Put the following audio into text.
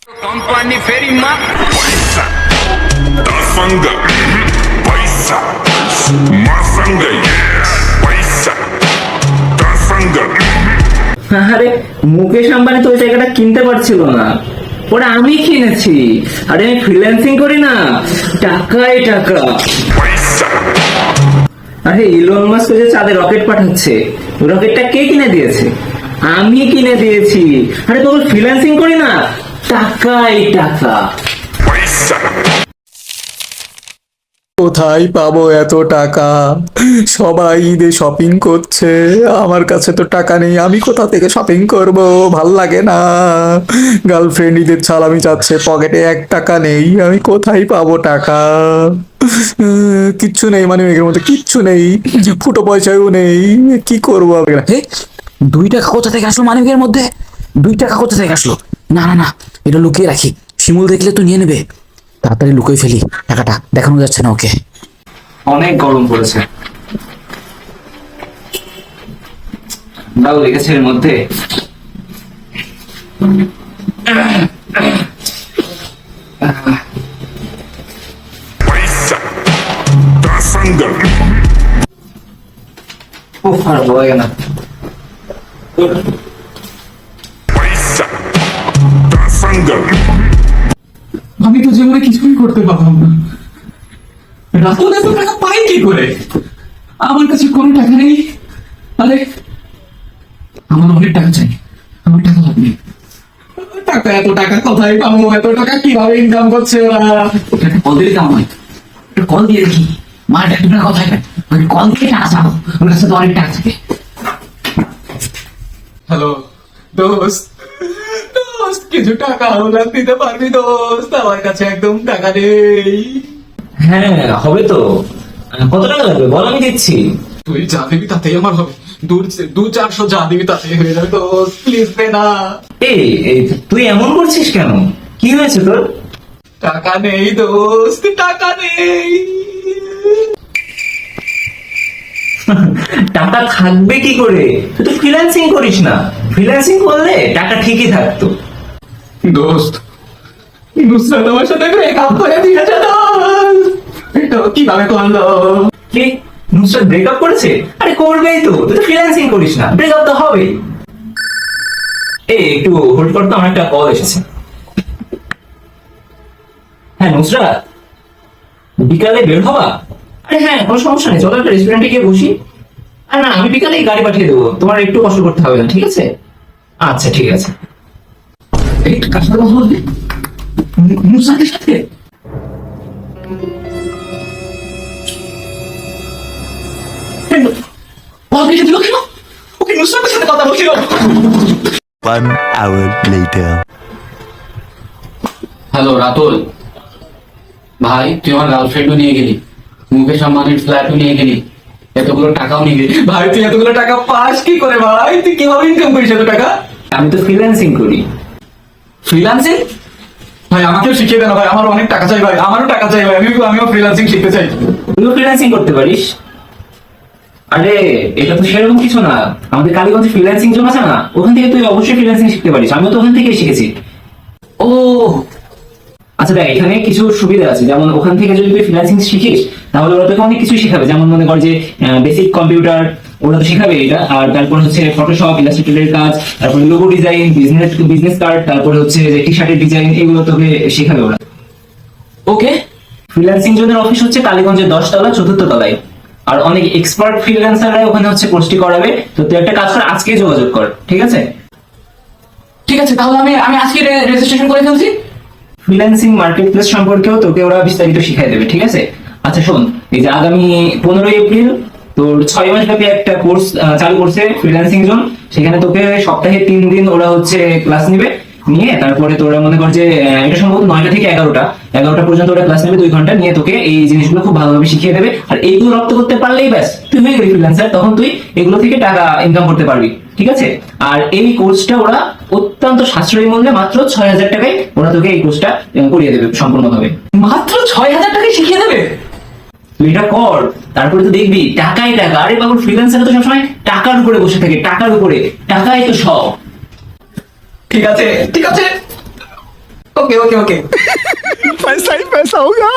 Company very much. Paisa, Dasanga, Paisa, Masanga, yeah, Paisa, Dasanga. আরে মুকেশ আম্বানি তো ওই জায়গাটা কিনতে পারছিল না, ওটা আমি কিনেছি। আরে আমি ফ্রিল্যান্সিং করি না, টাকাই টাকা। Paisa, আরে ইলন মাস্ক যে চাঁদে রকেট পাঠাচ্ছে, রকেটটা কে কিনে দিয়েছে? আমি কিনে দিয়েছি। আরে তখন ফ্রিল্যান্সিং করি না, টাকাই টাকা। Paisa. কোথায় পাবো এত টাকা? সবাই ঈদে শপিং করছে, আমার কাছে তো টাকা নেই। আমি কোথা থেকে শপিং করব? ভাল লাগে না। গার্লফ্রেন্ড ঈদের ছাড় আমি যাচ্ছে, পকেটে 1 টাকা নেই। আমি কোথায় পাবো টাকা? কিচ্ছু নেই, মানে এর মধ্যে কিচ্ছু নেই, ফুটো পয়সাও নেই। কি করবো আমি? 2 টাকা কোথা থেকে আসলো মানিকের মধ্যে? 2 টাকা কোথা থেকে আসলো? না না না, এটা লুকিয়ে রাখি, শিমুল দেখলে তো নিয়ে নেবে। তাড়াতাড়ি লুকিয়ে ফেলি, টাকাটা দেখানো যাচ্ছে না ওকে। অনেক গরম পড়েছে, ঠান্ডাও লেগেছে এর মধ্যে। Paisa, Dasanga, উফ, আর ভালো লাগে না। Paisa, Dasanga. আমি তো জীবনে কিছুই করতে পারলাম না। রাতুল এত টাকা পাই কি করে? আমার কাছে কোনো টাকা নেই। আরে আমার অনেক টাকা চাই, আমার টাকা লাগবে। টাকা, এত টাকা কোথায় পাবো? এত টাকা কিভাবে ইনকাম করছে ওরা? কল দিলে কেমন হয়? একটু কল দিয়ে দেখি, মার একটু টাকা কোথায় পায়? আমি কল দিয়ে টাকা চাবো, ওর কাছে তো অনেক টাকা থাকে। হ্যালো দোস্ত, দোস্ত কিছু টাকা হলে দিতে পারবি দোস্ত? আমার কাছে একদম টাকা নেই। হ্যাঁ হবে তো, কত টাকা লাগবে বল, আমি দিচ্ছি। তুই যা দিবি তাতেই আমার হবে। 200-400 যা দিবি তাতেই হয়ে যাবে দোস্ত, প্লিজ দে না। এই এই, তুই এমন করছিস কেন? কি হয়েছে তোর? টাকা নেই দোস্ত, টাকা নেই। টাকা থাকবে কি করে? তুই তো ফ্রিল্যান্সিং করিস না, ফ্রিল্যান্সিং করলে টাকা ঠিকই থাকতো। দোস্ত নুসরাত আমার সাথে ব্রেকআপ করে দিয়েছে দোস্ত। এটা কিভাবে করলো? কি, নুসরাত ব্রেকআপ করেছে? আরে করবেই তো, তুই তো ফ্রিল্যান্সিং করিস না, ব্রেকআপ তো হবেই। এই একটু হোল্ড কর তো, আমার একটা কল এসেছে। হ্যাঁ নুসরাত, বিকালে বের হবা? আরে হ্যাঁ, কোনো সমস্যা নেই, চলো একটা রেস্টুরেন্টে গিয়ে বসি। আর না, আমি বিকালেই গাড়ি পাঠিয়ে দেবো, তোমার একটু কষ্ট করতে হবে না, ঠিক আছে? আচ্ছা ঠিক আছে। এই কার সাথে কথা বলবি? নুসরাতের সাথে? ওকে দিল কেন? ওকে নুসরাতের সাথে কথা বলছিল। 1 hour later. হ্যালো রাতুল ভাই, তুই আমার গার্লফ্রেন্ডও নিয়ে গেলি, মুকেশ আম্বানির ফ্ল্যাটও নিয়ে গেলি, এতগুলো টাকাও নিয়ে গেলি। ভাই তুই এতগুলো টাকা পাস কি করে ভাই? তুই কিভাবে ইনকাম করিস এত টাকা? আমি তো ফ্রিল্যান্সিং করি। ফ্রিল্যান্সিং? ভাই আমাকেও শিখিয়ে দেন ভাই, আমার অনেক টাকা চাই ভাই, আমারও টাকা চাই ভাই, আমিও ফ্রিল্যান্সিং শিখতে চাই। তুইও ফ্রিল্যান্সিং করতে পারিস। আরে এটা তো সেরকম কিছু না, আমাদের কালীগঞ্জে ফ্রিল্যান্সিং জোন আছে না, ওখান থেকে তুই অবশ্যই ফ্রিল্যান্সিং শিখতে পারিস, আমিও তো ওখান থেকেই শিখেছি। ও আচ্ছা দেখ, এখানে কিছু সুবিধা আছে, যেমন ওখান থেকে যদি তুই ফ্রিল্যান্সিং শিখিস তাহলে ওরা তোকে অনেক কিছু শেখাবে, যেমন মনে কর যে বেসিক কম্পিউটার ওরা তো শেখাবে এটা, আর তারপর হচ্ছে ফটোশপ, ইলাস্ট্রেটরের কাজ, তারপরে লোগো ডিজাইন, বিজনেস কার্ড, তারপরে হচ্ছে যে টি শার্টের ডিজাইন, এগুলো তোকে শেখাবে ওরা। ওকে। ফ্রিল্যান্সিং জোনের অফিস হচ্ছে কালীগঞ্জের 10 তলা 4th তলায়, আর অনেক এক্সপার্ট ফ্রিল্যান্সাররা ওখানে হচ্ছে কোর্সটি করাবে। তো তুই একটা কাজ কর, আজকেই যোগাযোগ কর, ঠিক আছে? ঠিক আছে, তাহলে আমি আজকে রেজিস্ট্রেশন করে ফেলছি। ফ্রিল্যান্সিং মার্কেট প্লেস সম্পর্কেও তোকে ওরা বিস্তারিত শিখাই দেবে, ঠিক আছে? আচ্ছা শোন, এই যে আগামী 15 এপ্রিল তোর 6 মাস ব্যাপী একটা কোর্স চালু করছে ফ্রিল্যান্সিং জোন, সেখানে তোকে সপ্তাহে 3 দিন ওরা হচ্ছে ক্লাস নিবে, নিয়ে তারপরে তোরা মনে কর যে এটা সম্ভবত 9টা থেকে 11টা পর্যন্ত ওরা ক্লাস নেবে, 2 ঘন্টা নিয়ে তোকে এই জিনিসগুলো খুব ভালোভাবে শিখিয়ে দেবে। আর এইগুলো রপ্ত করতে পারলেই ব্যাস তুই হয়ে গেলি ফ্রিল্যান্সার, তখন তুই এগুলো থেকে টাকা ইনকাম করতে পারবি, ঠিক আছে? আর এই কোর্সটা ওরা অত্যন্ত সাশ্রয়ী মূল্যে মাত্র 6,000 টাকায় ওরা তোকে এই কোর্সটা করিয়ে দেবে সম্পূর্ণভাবে। মাত্র 6,000 টাকায় শিখিয়ে দেবে? তুই এটা কর, তারপরে তো দেখবি টাকাই টাকা। আরে বাবু, ফ্রিল্যান্সার তো সবসময় টাকার উপরে বসে থাকে, টাকার উপরে, টাকাই তো সব। ঠিক আছে ঠিক আছে, ওকে ওকে ওকে पैसा ही पैसा होगा